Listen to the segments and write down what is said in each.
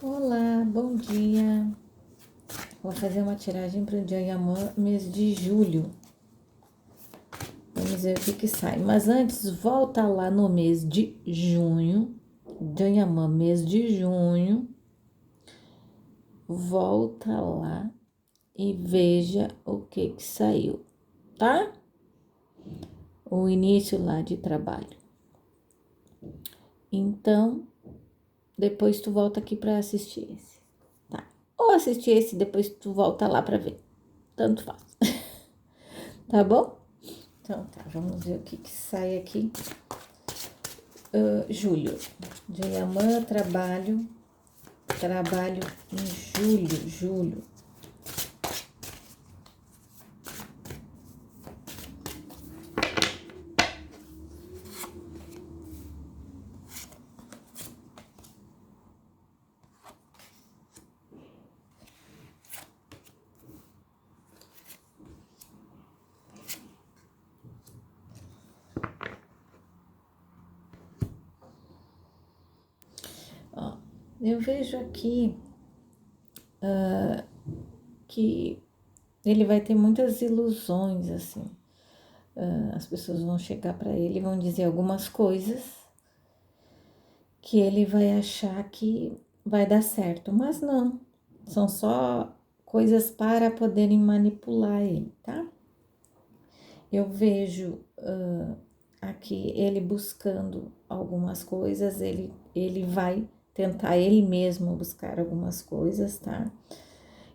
Olá, bom dia. Vou fazer uma tiragem para o Diamant mês de julho. Vamos ver o que sai. Mas antes, volta lá no mês de junho. Diamant mês de junho. Volta lá e veja o que saiu, tá? O início lá de trabalho. Então, depois tu volta aqui para assistir esse, tá? Ou assistir esse, depois tu volta lá para ver. Tanto faz. Tá bom? Então tá, vamos ver o que sai aqui. Julho. Diamant, trabalho em julho. Ó, eu vejo aqui que ele vai ter muitas ilusões, assim. As pessoas vão chegar para ele e vão dizer algumas coisas que ele vai achar que vai dar certo, mas não. São só coisas para poderem manipular ele, tá? Eu vejo aqui ele buscando algumas coisas, ele vai tentar ele mesmo buscar algumas coisas, tá?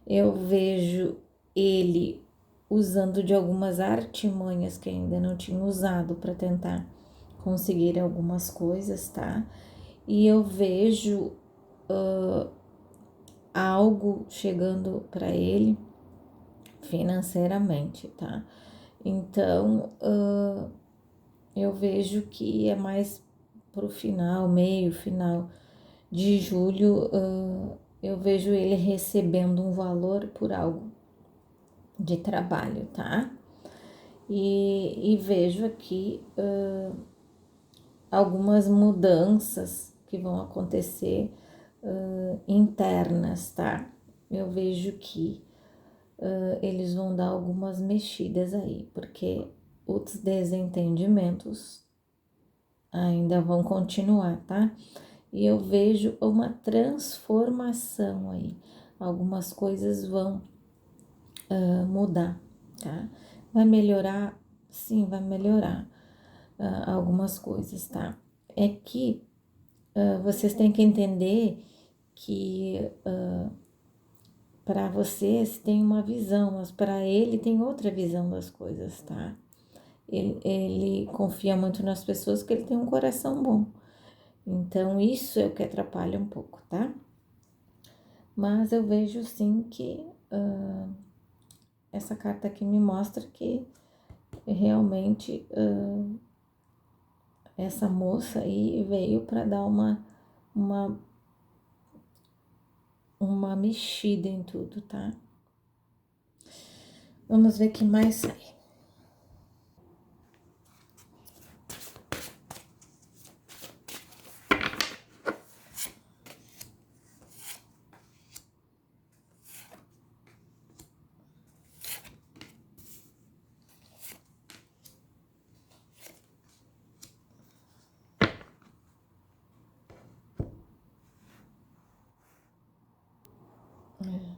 Eu vejo ele usando de algumas artimanhas que ainda não tinha usado para tentar conseguir algumas coisas, tá? E eu vejo algo chegando para ele financeiramente, tá? Então, eu vejo que é mais pro final, meio, final de julho, eu vejo ele recebendo um valor por algo de trabalho, tá? E vejo aqui algumas mudanças que vão acontecer internas, tá? Eu vejo que eles vão dar algumas mexidas aí, porque os desentendimentos ainda vão continuar, tá? E eu vejo uma transformação aí. Algumas coisas vão mudar, tá? Vai melhorar? Sim, vai melhorar algumas coisas, tá? É que vocês têm que entender que para vocês tem uma visão, mas para ele tem outra visão das coisas, tá? Ele confia muito nas pessoas porque ele tem um coração bom. Então, isso é o que atrapalha um pouco, tá? Mas eu vejo sim que essa carta aqui me mostra que realmente essa moça aí veio para dar uma, uma mexida em tudo, tá? Vamos ver o que mais sai.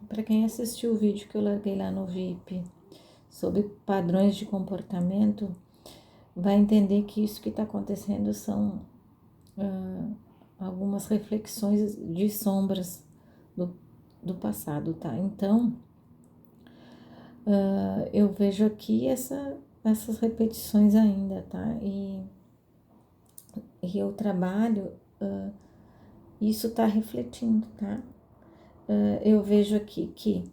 Para quem assistiu o vídeo que eu larguei lá no VIP sobre padrões de comportamento, vai entender que isso que está acontecendo são algumas reflexões de sombras do passado, tá? Então, eu vejo aqui essas repetições ainda, tá? E eu trabalho, isso tá refletindo, tá? Eu vejo aqui que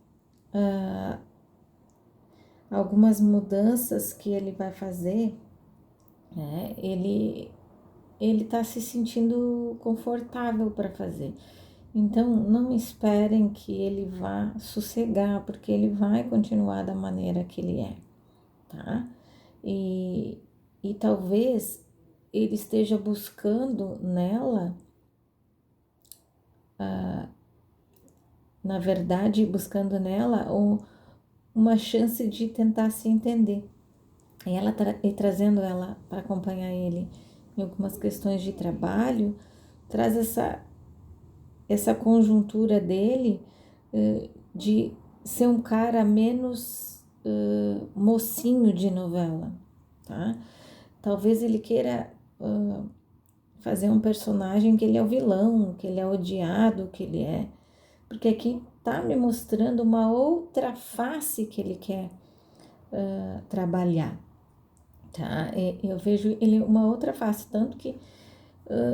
algumas mudanças que ele vai fazer, né? Ele tá se sentindo confortável para fazer. Então, não esperem que ele vá sossegar, porque ele vai continuar da maneira que ele é, tá? E talvez ele esteja buscando nela na verdade, buscando nela uma chance de tentar se entender. E trazendo ela para acompanhar ele em algumas questões de trabalho, traz essa conjuntura dele de ser um cara menos mocinho de novela, tá? Talvez ele queira fazer um personagem que ele é o vilão, que ele é odiado, que ele é... Porque aqui tá me mostrando uma outra face que ele quer trabalhar, tá? Eu vejo ele uma outra face, tanto que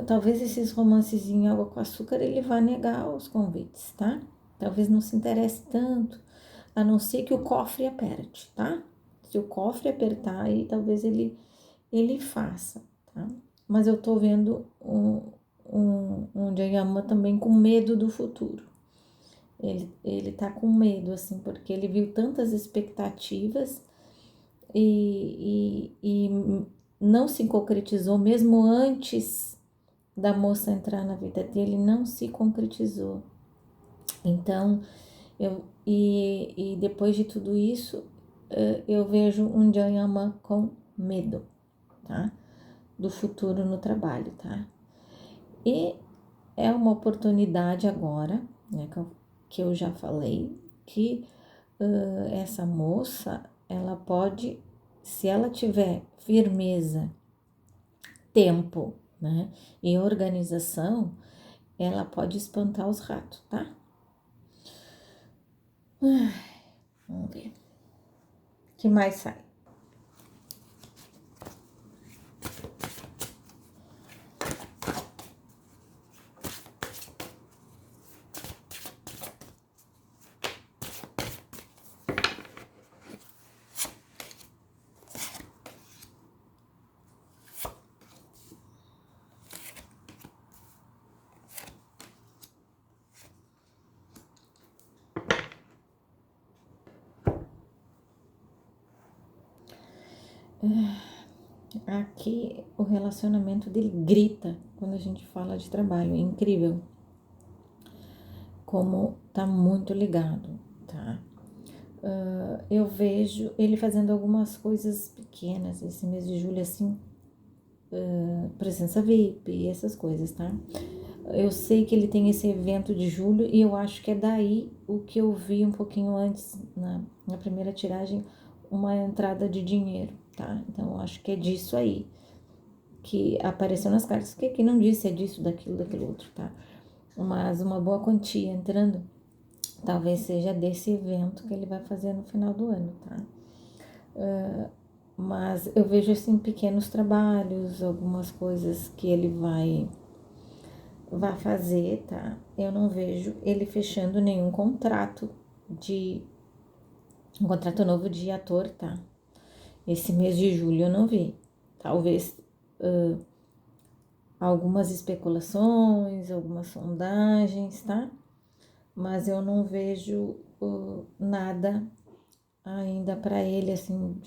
talvez esses romances em água com açúcar ele vá negar os convites, tá? Talvez não se interesse tanto, a não ser que o cofre aperte, tá? Se o cofre apertar, aí talvez ele faça, tá? Mas eu tô vendo um Jayama também com medo do futuro. Ele tá com medo, assim, porque ele viu tantas expectativas e não se concretizou, mesmo antes da moça entrar na vida dele, não se concretizou. Então, e depois de tudo isso, eu vejo um Jayama com medo, tá? Do futuro no trabalho, tá? E é uma oportunidade agora, né, que eu já falei, que essa moça, ela pode, se ela tiver firmeza, tempo, né, e organização, ela pode espantar os ratos, tá? Vamos ver. O que mais sai? Aqui o relacionamento dele grita quando a gente fala de trabalho, é incrível como tá muito ligado, tá? Eu vejo ele fazendo algumas coisas pequenas esse mês de julho, assim, presença VIP, essas coisas, tá? Eu sei que ele tem esse evento de julho e eu acho que é daí o que eu vi um pouquinho antes, na primeira tiragem, uma entrada de dinheiro, tá? Então eu acho que é disso aí que apareceu nas cartas, que aqui não disse é disso, daquilo outro, tá? Mas uma boa quantia entrando, talvez seja desse evento que ele vai fazer no final do ano, tá? Mas eu vejo assim pequenos trabalhos, algumas coisas que ele vai fazer, tá? Eu não vejo ele fechando nenhum contrato um contrato novo de ator, tá? Esse mês de julho eu não vi. Talvez algumas especulações, algumas sondagens, tá? Mas eu não vejo nada ainda para ele, assim,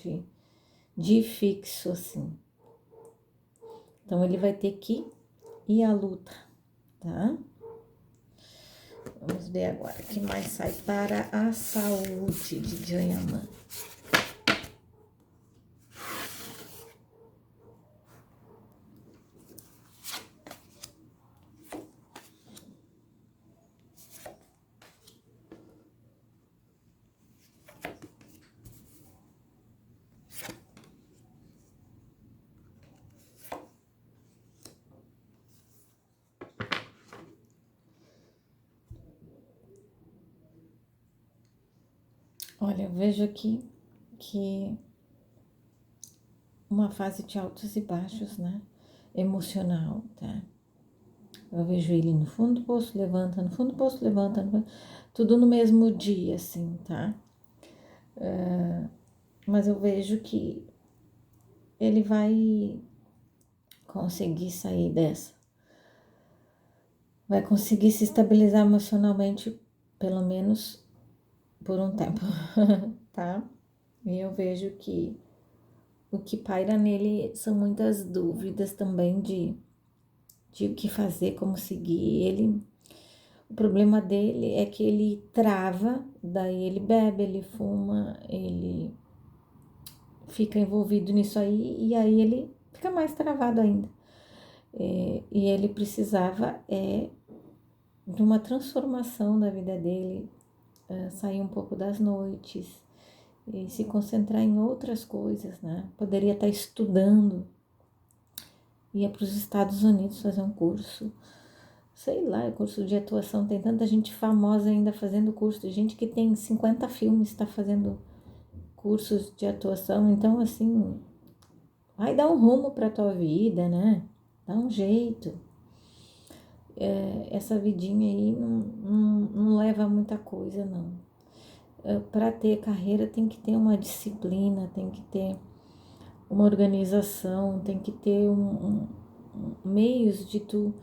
de fixo, assim. Então, ele vai ter que ir à luta, tá? Vamos ver agora o que mais sai para a saúde de Jayama. Olha, eu vejo aqui que uma fase de altos e baixos, né? Emocional, tá? Eu vejo ele no fundo do poço, levanta, no fundo do poço, levanta, tudo no mesmo dia, assim, tá? Mas eu vejo que ele vai conseguir sair dessa. Vai conseguir se estabilizar emocionalmente, pelo menos por um tempo, tá? E eu vejo que o que paira nele são muitas dúvidas também de o que fazer, como seguir ele. O problema dele é que ele trava, daí ele bebe, ele fuma, ele fica envolvido nisso aí e aí ele fica mais travado ainda. E ele precisava de uma transformação da vida dele, sair um pouco das noites e se concentrar em outras coisas, né? Poderia estar estudando, ia para os Estados Unidos fazer um curso, sei lá, curso de atuação. Tem tanta gente famosa ainda fazendo curso, gente que tem 50 filmes está fazendo cursos de atuação. Então, assim, vai dar um rumo para tua vida, né? Dá um jeito. Essa vidinha aí não leva a muita coisa, não. Para ter carreira tem que ter uma disciplina, tem que ter uma organização, tem que ter meios de tu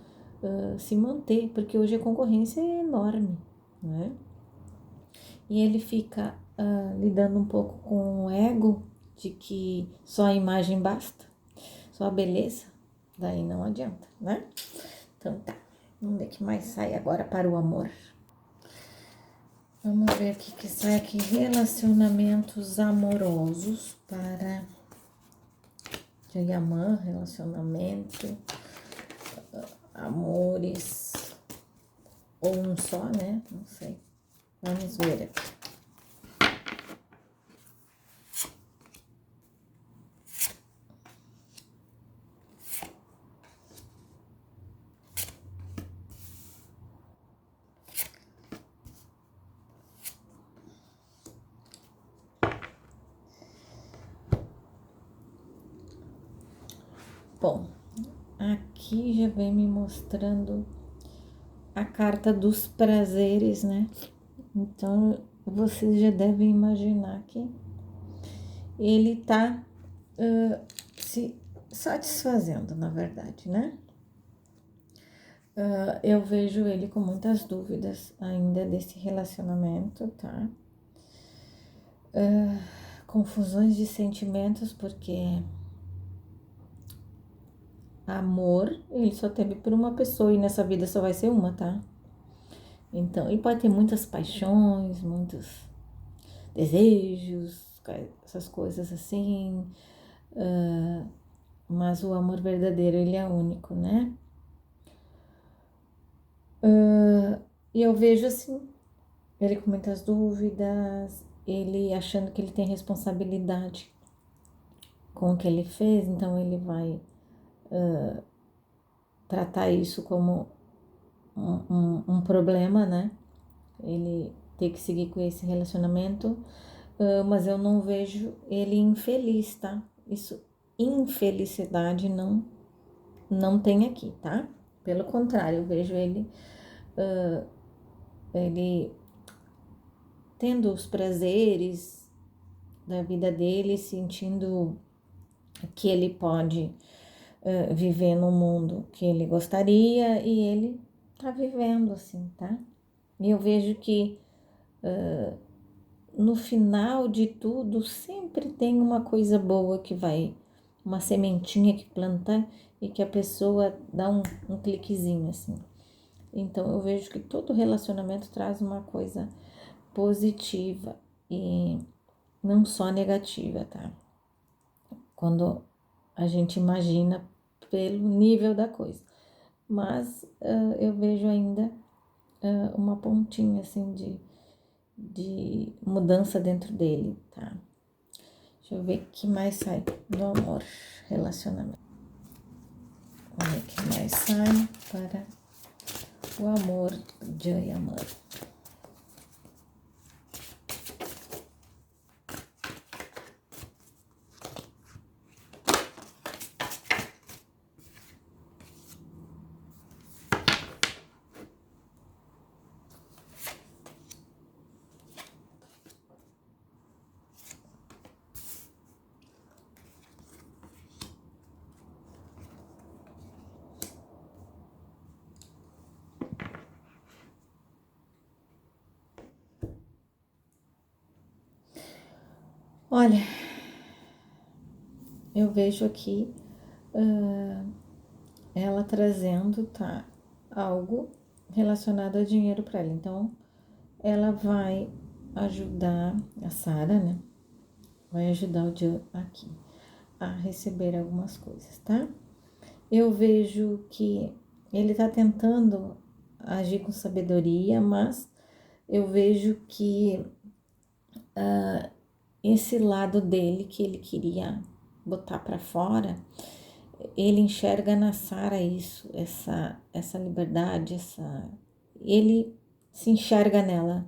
se manter, porque hoje a concorrência é enorme, né? E ele fica lidando um pouco com o ego de que só a imagem basta, só a beleza, daí não adianta, né? Então tá, vamos ver o que mais sai agora para o amor. Vamos ver o que sai aqui, relacionamentos amorosos para Jayamã, relacionamento, amores, ou um só, né? Não sei. Vamos ver aqui. Bom, aqui já vem me mostrando a carta dos prazeres, né? Então, vocês já devem imaginar que ele tá se satisfazendo, na verdade, né? Eu vejo ele com muitas dúvidas ainda desse relacionamento, tá? Confusões de sentimentos, porque amor, ele só teve por uma pessoa e nessa vida só vai ser uma, tá? Então, ele pode ter muitas paixões, muitos desejos, essas coisas assim, mas o amor verdadeiro, ele é único, né? E eu vejo assim, ele com muitas dúvidas, ele achando que ele tem responsabilidade com o que ele fez, então ele vai tratar isso como um problema, né? Ele ter que seguir com esse relacionamento, mas eu não vejo ele infeliz, tá? Isso, infelicidade não tem aqui, tá? Pelo contrário, eu vejo ele tendo os prazeres da vida dele, sentindo que ele pode viver no mundo que ele gostaria e ele tá vivendo assim, tá? E eu vejo que no final de tudo sempre tem uma coisa boa que vai, uma sementinha que planta e que a pessoa dá um cliquezinho assim. Então eu vejo que todo relacionamento traz uma coisa positiva e não só negativa, tá? Quando a gente imagina pelo nível da coisa. Mas eu vejo ainda uma pontinha assim de mudança dentro dele, tá? Deixa eu ver o que mais sai do amor, relacionamento. Vamos ver o que mais sai para o amor de amor. Olha, eu vejo aqui ela trazendo, tá, algo relacionado a dinheiro para ela. Então, ela vai ajudar a Sara, né? Vai ajudar o Joe aqui a receber algumas coisas, tá? Eu vejo que ele tá tentando agir com sabedoria, mas eu vejo que esse lado dele que ele queria botar para fora, ele enxerga na Sara isso, essa liberdade, ele se enxerga nela.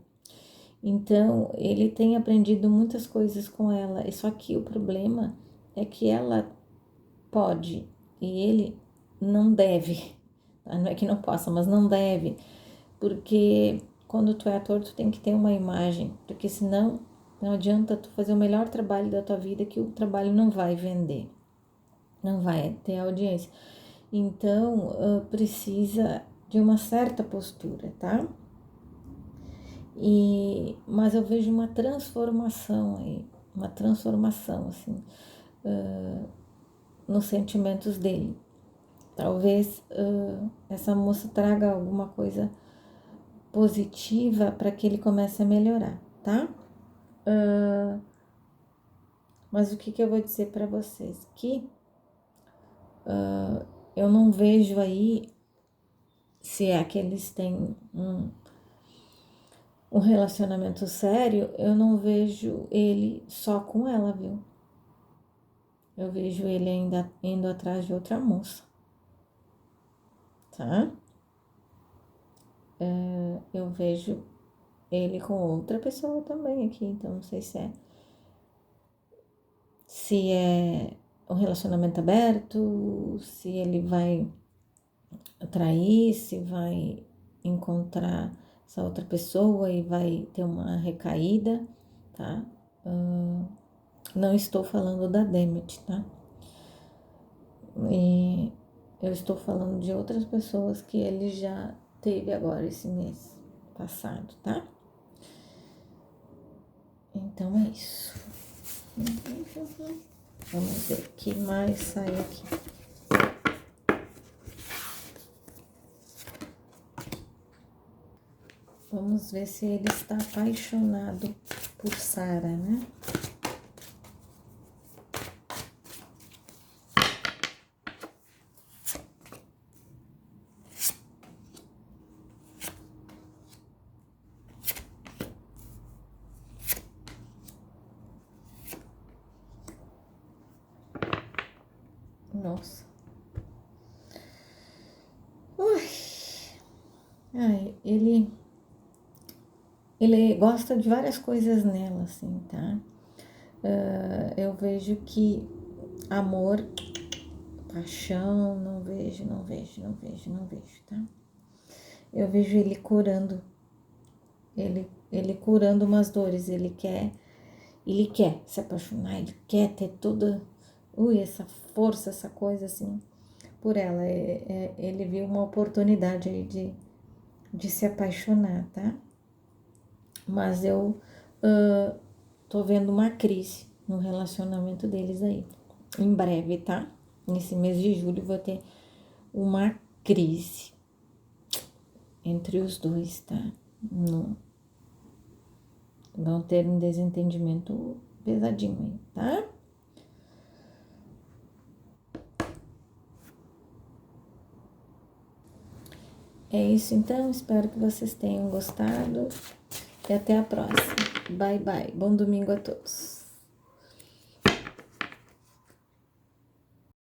Então, ele tem aprendido muitas coisas com ela. E só que o problema é que ela pode e ele não deve. Tá? Não é que não possa, mas não deve. Porque quando tu é ator, tu tem que ter uma imagem. Porque senão não adianta tu fazer o melhor trabalho da tua vida que o trabalho não vai vender. Não vai ter audiência. Então, precisa de uma certa postura, tá? Mas eu vejo uma transformação aí, uma transformação, assim, nos sentimentos dele. Talvez essa moça traga alguma coisa positiva para que ele comece a melhorar, tá? Mas o que eu vou dizer para vocês? Que eu não vejo aí, se é que eles têm um relacionamento sério, eu não vejo ele só com ela, viu? Eu vejo ele ainda indo atrás de outra moça, tá? Eu vejo ele com outra pessoa também aqui, então não sei se é um relacionamento aberto, se ele vai atrair, se vai encontrar essa outra pessoa e vai ter uma recaída, tá? Não estou falando da Demet, tá? E eu estou falando de outras pessoas que ele já teve agora esse mês passado, tá? Então é isso. Vamos ver o que mais sai aqui. Vamos ver se ele está apaixonado por Sara, né? Nossa. Ui. Ai, ele gosta de várias coisas nela, assim, tá? Eu vejo que amor, paixão, não vejo, tá? Eu vejo ele curando umas dores, ele quer se apaixonar, ele quer ter toda, essa força, essa coisa assim, por ela. Ele viu uma oportunidade aí de se apaixonar, tá? Mas eu tô vendo uma crise no relacionamento deles aí. Em breve, tá? Nesse mês de julho vou ter uma crise entre os dois, tá? Não, vão ter um desentendimento pesadinho aí, tá? É isso então, espero que vocês tenham gostado e até a próxima. Bye, bye. Bom domingo a todos.